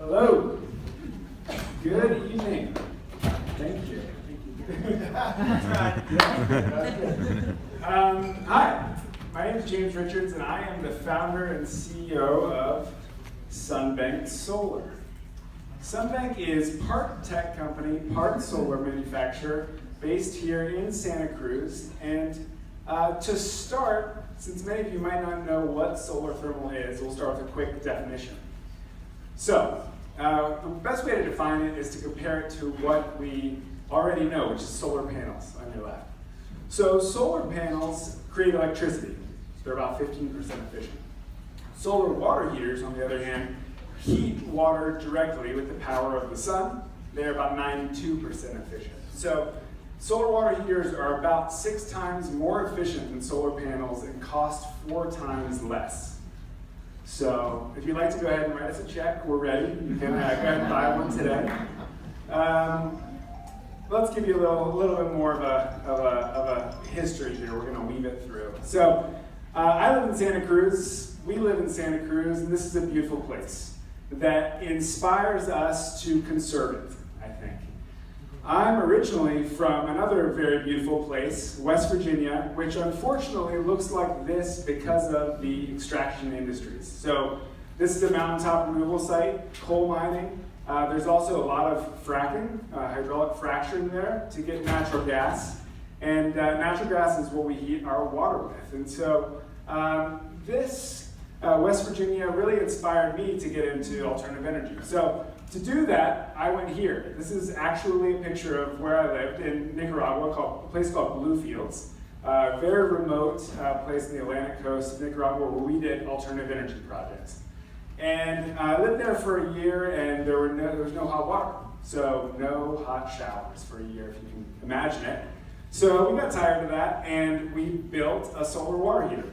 Hello. Good evening. Thank you. Hi, my name is James Richards, and I am the founder and CEO of Sunbank Solar. Sunbank is part tech company, part solar manufacturer, based here in Santa Cruz. And to start, since many of you might not know what solar thermal is, we'll start with a quick definition. So, the best way to define it is to compare it to what we already know, which is solar panels on your left. So solar panels create electricity. They're about 15% efficient. Solar water heaters, on the other hand, heat water directly with the power of the sun. They're about 92% efficient. So solar water heaters are about 6 times more efficient than solar panels and cost 4 times less. So if you'd like to go ahead and write us a check, we're ready. You can go ahead and buy one today. Let's give you a little bit more of a history here. We're going to weave it through. So I live in Santa Cruz. We live in Santa Cruz, and this is a beautiful place that inspires us to conserve it, I think. I'm originally from another very beautiful place, West Virginia, which unfortunately looks like this because of the extraction industries. So this is a mountaintop removal site, coal mining. There's also a lot of fracking, hydraulic fracturing there to get natural gas. And natural gas is what we heat our water with. And so West Virginia really inspired me to get into alternative energy. So to do that, I went here. This is actually a picture of where I lived in Nicaragua, a place called Bluefields. A very remote place in the Atlantic coast of Nicaragua where we did alternative energy projects. And I lived there for a year, and there was no hot water. So no hot showers for a year, if you can imagine it. So we got tired of that, and we built a solar water heater.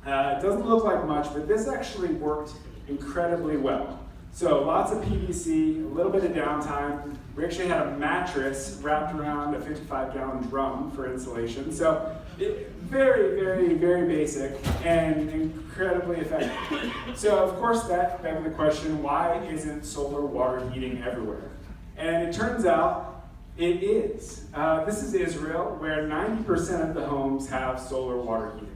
It doesn't look like much, but this actually worked incredibly well. So lots of PVC, a little bit of downtime. We actually had a mattress wrapped around a 55-gallon drum for insulation. So very, very, very basic and incredibly effective. So of course that begs the question, why isn't solar water heating everywhere? And it turns out it is. This is Israel, where 90% of the homes have solar water heating.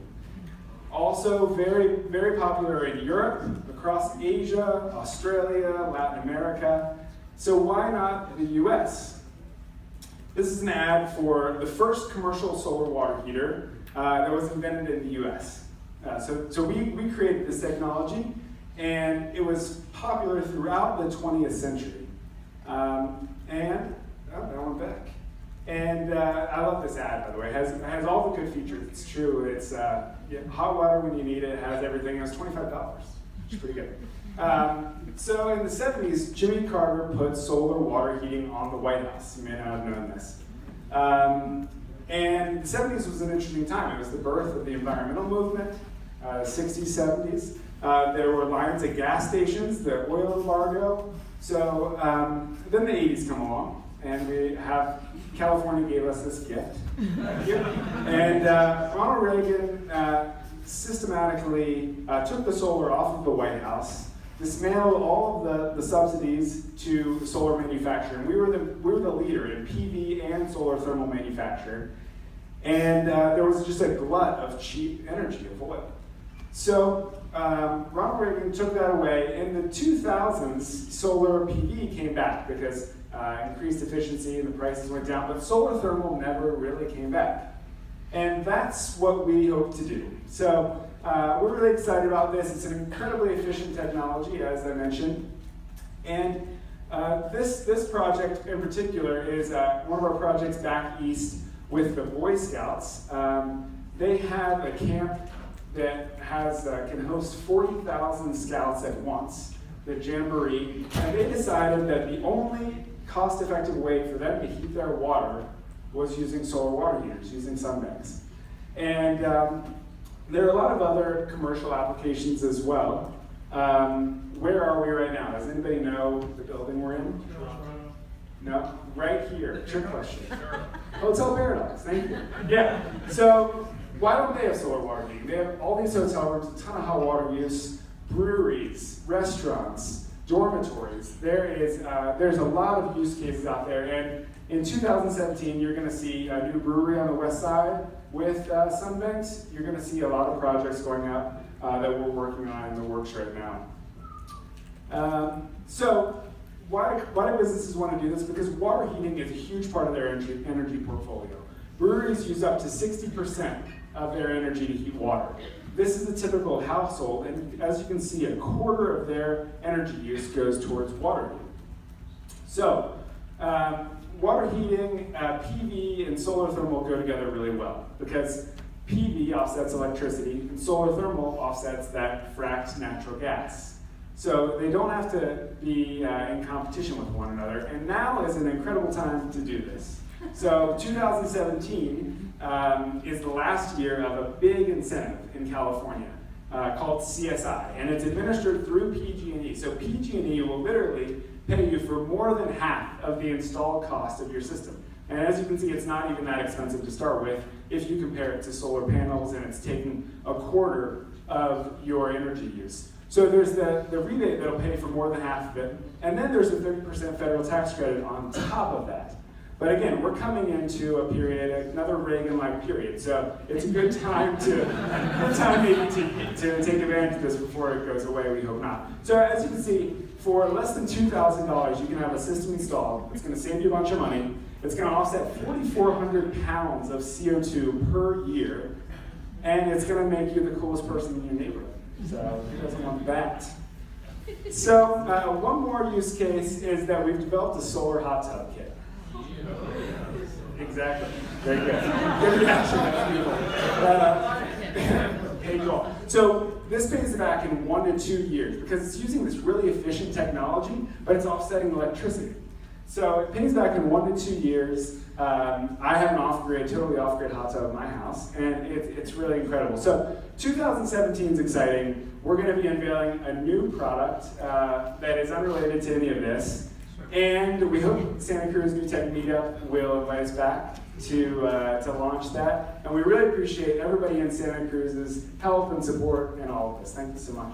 Also very, very popular in Europe, across Asia, Australia, Latin America. So why not the US? This is an ad for the first commercial solar water heater that was invented in the US. So we created this technology, and it was popular throughout the 20th century. That one back. And I love this ad, by the way. It has all the good features. It's true. It's hot water when you need it. It has everything. It was $25. It's pretty good. So in the 70s, Jimmy Carter put solar water heating on the White House. You may not have known this. And the 70s was an interesting time. It was the birth of the environmental movement, 60s, 70s. There were lines at gas stations, the oil embargo. So then the 80s come along, and California gave us this gift. And Ronald Reagan systematically took the solar off of the White House, dismantled all of the subsidies to solar manufacturing. We were the leader in PV and solar thermal manufacture. And there was just a glut of cheap energy, of oil. So Ronald Reagan took that away. In the 2000s, solar PV came back because increased efficiency and the prices went down, but solar thermal never really came back. And that's what we hope to do. So we're really excited about this. It's an incredibly efficient technology, as I mentioned. And this project in particular is one of our projects back east with the Boy Scouts. They have a camp that can host 40,000 scouts at once, the Jamboree, and they decided that the only cost-effective way for them to heat their water was using solar water heaters, using Sunbanks. And there are a lot of other commercial applications as well. Where are we right now? Does anybody know the building we're in? No? Right here. Trick question. Hotel Paradox, thank you. Yeah, so why don't they have solar water heating? They have all these hotel rooms, a ton of hot water use, breweries, restaurants, dormitories. There's a lot of use cases out there, and in 2017, you're going to see a new brewery on the west side with Sunbank. You're going to see a lot of projects going up that we're working on in the works right now. So why do businesses want to do this? Because water heating is a huge part of their energy portfolio. Breweries use up to 60% of their energy to heat water. This is a typical household, and as you can see, a quarter of their energy use goes towards water heating. So, water heating, PV, and solar thermal go together really well because PV offsets electricity and solar thermal offsets that fracked natural gas. So they don't have to be in competition with one another, and now is an incredible time to do this. So 2017 is the last year of a big incentive in California called CSI, and it's administered through PG&E. So PG&E will literally pay you for more than half of the installed cost of your system. And as you can see, it's not even that expensive to start with if you compare it to solar panels, and it's taking a quarter of your energy use. So there's the rebate that'll pay for more than half of it, and then there's a 30% federal tax credit on top of that. But again, we're coming into a period, another Reagan-like period, so it's a good time maybe to take advantage of this before it goes away. We hope not. So as you can see, for less than $2,000, you can have a system installed. It's going to save you a bunch of money. It's going to offset 4,400 pounds of CO2 per year, and it's going to make you the coolest person in your neighborhood. So who doesn't want that? So one more use case is that we've developed a solar hot tub kit. Exactly. Very good. Good reaction. That's beautiful. Hey, cool. So this pays back in 1 to 2 years because it's using this really efficient technology, but it's offsetting electricity. So it pays back in 1 to 2 years. I have an totally off-grid hot tub in my house, and it's really incredible. So 2017 is exciting. We're going to be unveiling a new product that is unrelated to any of this. And we hope Santa Cruz New Tech Meetup will invite us back to launch that. And we really appreciate everybody in Santa Cruz's help and support in all of this. Thank you so much.